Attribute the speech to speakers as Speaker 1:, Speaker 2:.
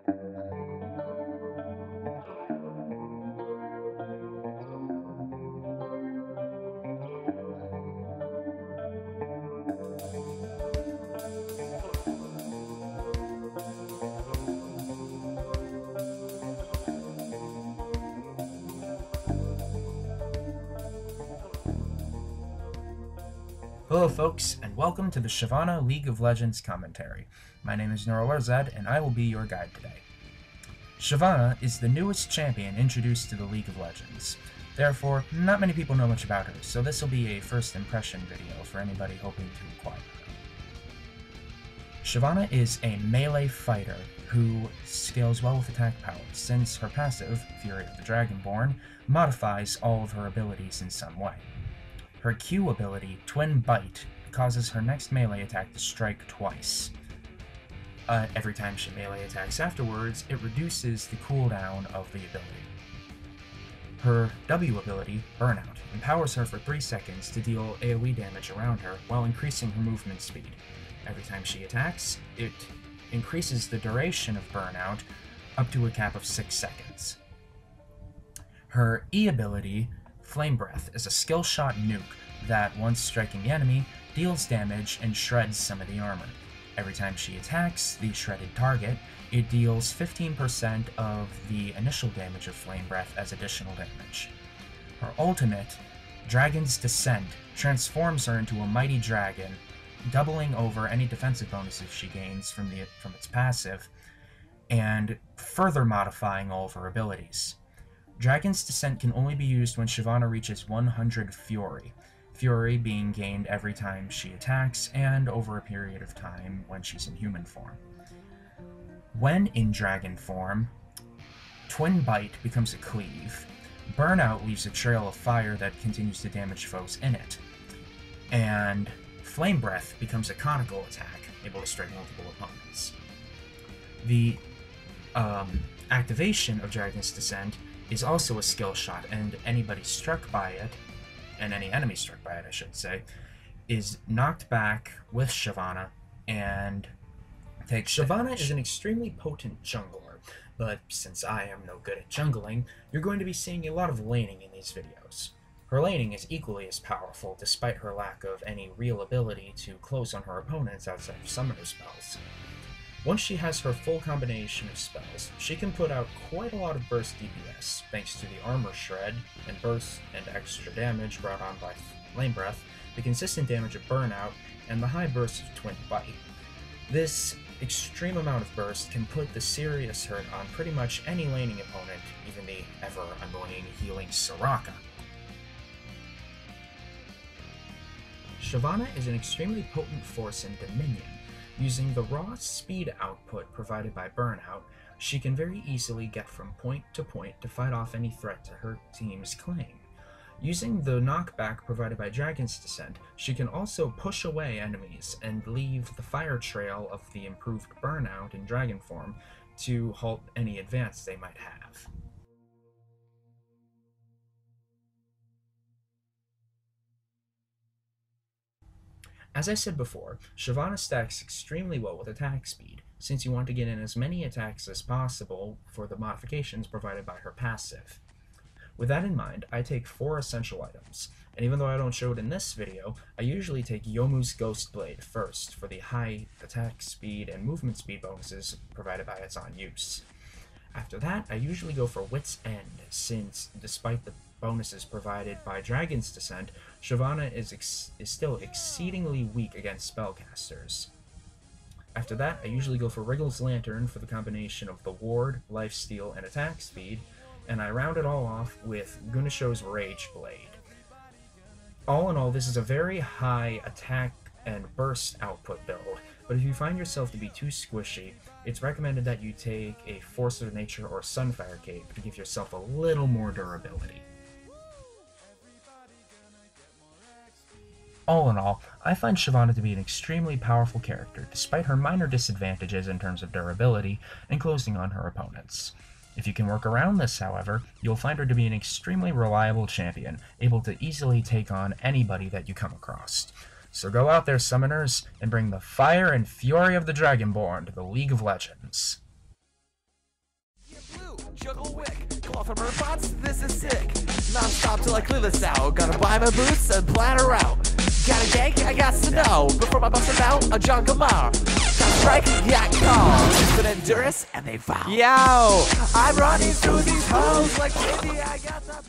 Speaker 1: Hello folks, and welcome to the Shyvana League of Legends commentary. My name is NeuroLarzed, and I will be your guide today. Shyvana is the newest champion introduced to the League of Legends. Therefore, not many people know much about her, so this will be a first impression video for anybody hoping to acquire her. Shyvana is a melee fighter who scales well with attack powers, since her passive, Fury of the Dragonborn, modifies all of her abilities in some way. Her Q ability, Twin Bite, causes her next melee attack to strike twice. Every time she melee attacks afterwards, it reduces the cooldown of the ability. Her W ability, Burnout, empowers her for 3 seconds to deal AoE damage around her while increasing her movement speed. Every time she attacks, it increases the duration of Burnout up to a cap of 6 seconds. Her E ability, Flame Breath, is a skill shot nuke that, once striking the enemy, deals damage and shreds some of the armor. Every time she attacks the shredded target, it deals 15% of the initial damage of Flame Breath as additional damage. Her ultimate, Dragon's Descent, transforms her into a mighty dragon, doubling over any defensive bonuses she gains from its passive, and further modifying all of her abilities. Dragon's Descent can only be used when Shyvana reaches 100 Fury, Fury being gained every time she attacks and over a period of time when she's in human form. When in dragon form, Twin Bite becomes a cleave, Burnout leaves a trail of fire that continues to damage foes in it, and Flame Breath becomes a conical attack, able to strike multiple opponents. The activation of Dragon's Descent is also a skill shot, and anybody struck by it, and any enemy struck by it, I should say, is knocked back with Shyvana and takes Shyvana damage. Is an extremely potent jungler, but since I am no good at jungling, you're going to be seeing a lot of laning in these videos. Her laning is equally as powerful, despite her lack of any real ability to close on her opponents outside of summoner spells. Once she has her full combination of spells, she can put out quite a lot of burst DPS, thanks to the armor shred and burst and extra damage brought on by Flame Breath, the consistent damage of Burnout, and the high burst of Twin Bite. This extreme amount of burst can put the serious hurt on pretty much any laning opponent, even the ever-annoying healing Soraka. Shyvana is an extremely potent force in Dominion. Using the raw speed output provided by Burnout, she can very easily get from point to fight off any threat to her team's claim. Using the knockback provided by Dragon's Descent, she can also push away enemies and leave the fire trail of the improved Burnout in dragon form to halt any advance they might have. As I said before, Shyvana stacks extremely well with attack speed, since you want to get in as many attacks as possible for the modifications provided by her passive. With that in mind, I take 4 essential items, and even though I don't show it in this video, I usually take Youmuu's Ghost Blade first for the high attack speed and movement speed bonuses provided by its on use. After that, I usually go for Wit's End, since despite the bonuses provided by Dragon's Descent, Shyvana is still exceedingly weak against spellcasters. After that, I usually go for Wriggle's Lantern for the combination of the Ward, Lifesteal, and attack speed, and I round it all off with Gunisho's Rage Blade. All in all, this is a very high attack and burst output build, but if you find yourself to be too squishy, it's recommended that you take a Force of Nature or Sunfire Cape to give yourself a little more durability. All in all, I find Shyvana to be an extremely powerful character, despite her minor disadvantages in terms of durability and closing on her opponents. If you can work around this, however, you'll find her to be an extremely reliable champion, able to easily take on anybody that you come across. So go out there, summoners, and bring the fire and fury of the Dragonborn to the League of Legends.
Speaker 2: juggle wick. Call from her bots, this is sick. Non-stop till I clear this out. Gotta buy my boots and plan her out. Got a gank, I got to know. Before I bust them out, a John Gamar. Got strike, yeah, call. Infinite endurance, and they foul.
Speaker 3: Yo!
Speaker 2: I'm running through these hoes like baby, I got the